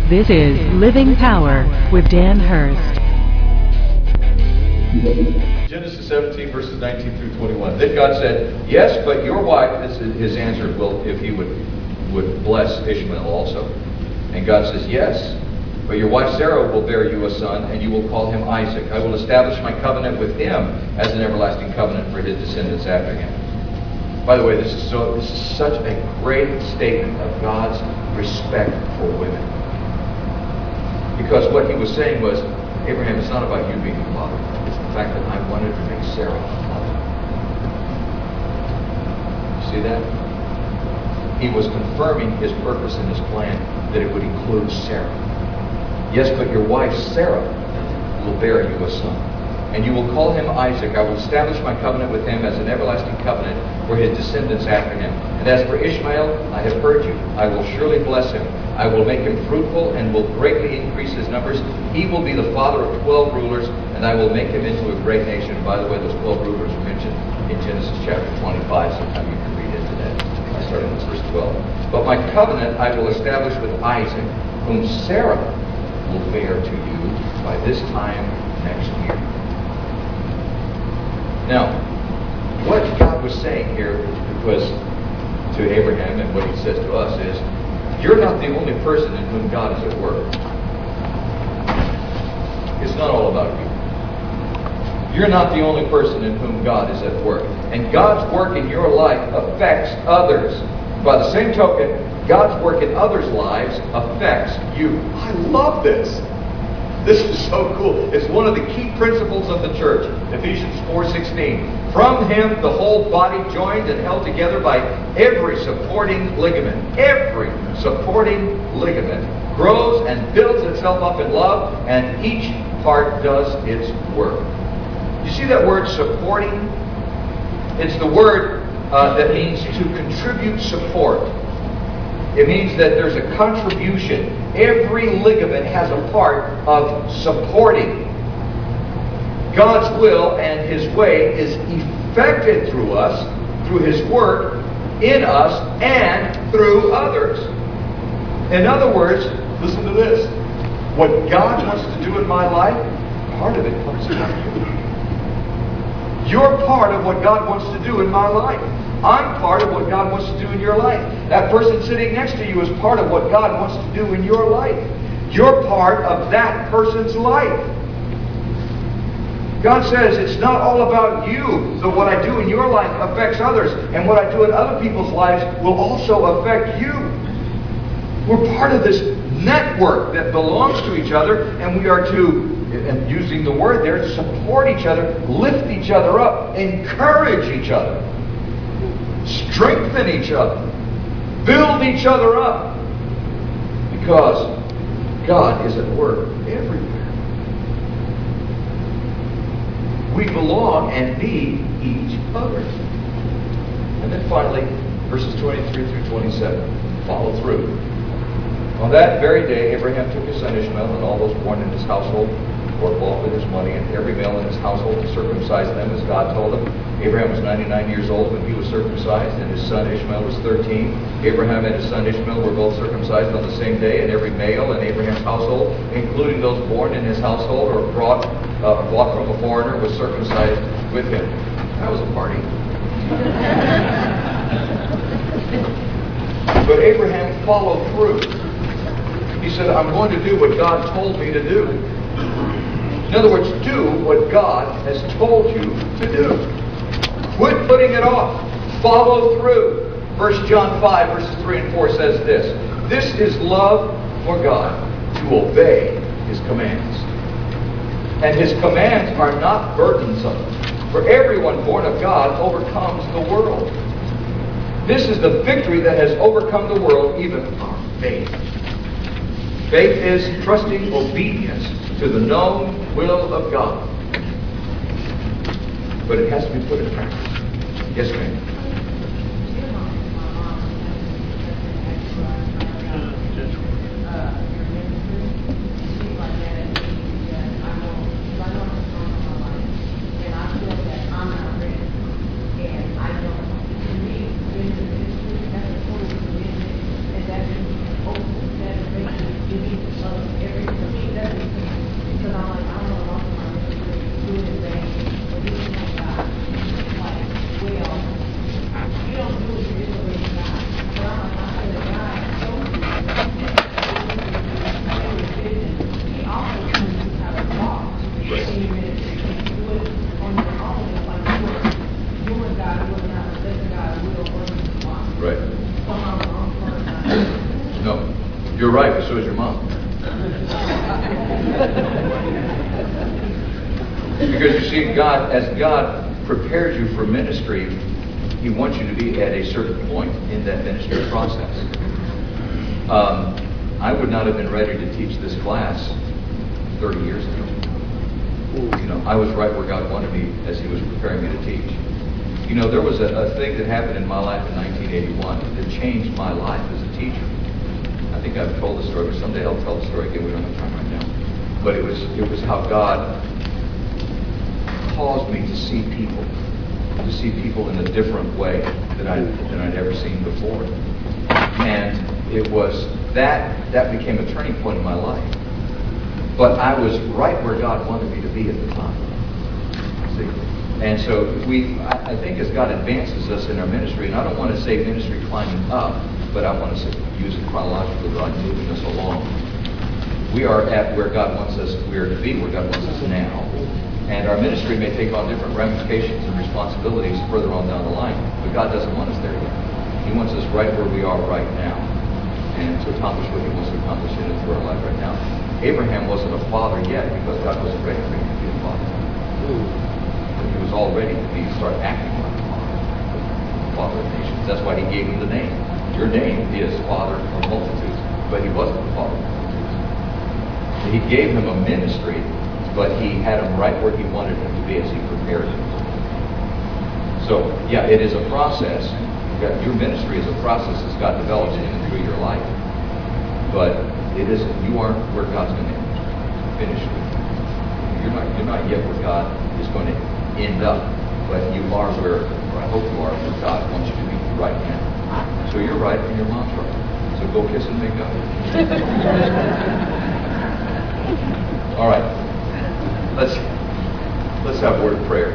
This is Living Power with Dan Hurst. Genesis 17, verses 19 through 21. Then God said, yes, but your wife, this is his answer, will, if he would bless Ishmael also. And God says, yes, but your wife Sarah will bear you a son, and you will call him Isaac. I will establish my covenant with him as an everlasting covenant for his descendants after him. By the way, this is such a great statement of God's respect for women. Because what he was saying was, Abraham, it's not about you being the father. It's the fact that I wanted to make Sarah a mother. You see that? He was confirming his purpose and his plan that it would include Sarah. Yes, but your wife Sarah will bear you a son, and you will call him Isaac. I will establish my covenant with him as an everlasting covenant for his descendants after him. And as for Ishmael, I have heard you. I will surely bless him. I will make him fruitful and will greatly increase his numbers. He will be the father of 12 rulers, and I will make him into a great nation. By the way, those 12 rulers are mentioned in Genesis chapter 25. Sometime you can read into that, starting with verse 12. But my covenant I will establish with Isaac, whom Sarah will bear to you by this time next year. Now, what God was saying here was to Abraham, and what he says to us is, you're not the only person in whom God is at work. It's not all about you. You're not the only person in whom God is at work. And God's work in your life affects others. By the same token, God's work in others' lives affects you. I love this. This is so cool. It's one of the key principles of the church. Ephesians 4:16. From him the whole body joined and held together by every supporting ligament. Every supporting ligament grows and builds itself up in love, and each part does its work. You see that word supporting? It's the word that means to contribute support. It means that there's a contribution. Every ligament has a part of supporting. God's will and his way is effected through us, through his work in us, and through others. In other words, listen to this. What God wants to do in my life, part of it comes from you. You're part of what God wants to do in my life. I'm part of what God wants to do in your life. That person sitting next to you is part of what God wants to do in your life. You're part of that person's life. God says it's not all about you, so what I do in your life affects others, and what I do in other people's lives will also affect you. We're part of this network that belongs to each other, and we are to, and using the word there, support each other, lift each other up, encourage each other, strengthen each other, build each other up, because God is at work everywhere. We belong and need each other. And then finally, verses 23 through 27, follow through. On that very day, Abraham took his son Ishmael and all those born in his household, or bought with his money, and every male in his household to circumcise them as God told him. Abraham was 99 years old when he was circumcised, and his son Ishmael was 13. Abraham and his son Ishmael were both circumcised on the same day, and every male in Abraham's household, including those born in his household or bought from a foreigner, was circumcised with him. That was a party. But Abraham followed through. He said, I'm going to do what God told me to do. In other words, do what God has told you to do. Quit putting it off. Follow through. 1 John 5, verses 3 and 4 says this. This is love for God, to obey his commands. And his commands are not burdensome, for everyone born of God overcomes the world. This is the victory that has overcome the world, even our faith. Faith is trusting obedience to the known will of God. But it has to be put in practice. Yes, ma'am. You're right, but so is your mom. Because you see, God, as God prepares you for ministry, He wants you to be at a certain point in that ministry process. I would not have been ready to teach this class 30 years ago. You know, I was right where God wanted me as He was preparing me to teach. You know, there was a thing that happened in my life in 1981 that changed my life as a teacher. I think I've told the story, but someday I'll tell the story again. We don't have time right now. But it was how God caused me to see people in a different way than I'd ever seen before. And it was that became a turning point in my life. But I was right where God wanted me to be at the time. See? And so I think as God advances us in our ministry, and I don't want to say ministry climbing up, but I want to use it chronologically, God moving us along. We are at where God wants us, we are to be where God wants us now. And our ministry may take on different ramifications and responsibilities further on down the line, but God doesn't want us there yet. He wants us right where we are right now, and to accomplish what He wants to accomplish in and through our life right now. Abraham wasn't a father yet because God wasn't ready for him to be a father. But he was all ready to start acting like a father of nations. That's why He gave him the name. Your name is Father of Multitudes, but he wasn't the father of multitudes. He gave him a ministry, but He had him right where He wanted him to be as He prepared him. So, yeah, it is a process. Your ministry is a process as God develops in and through your life. But it isn't. You aren't where God's going to finish with. You're not yet where God is going to end up. But you are where, or I hope you are, where God wants you to be right now. So you're right and your mom's right. So go kiss and make up. All right. Let's have a word of prayer.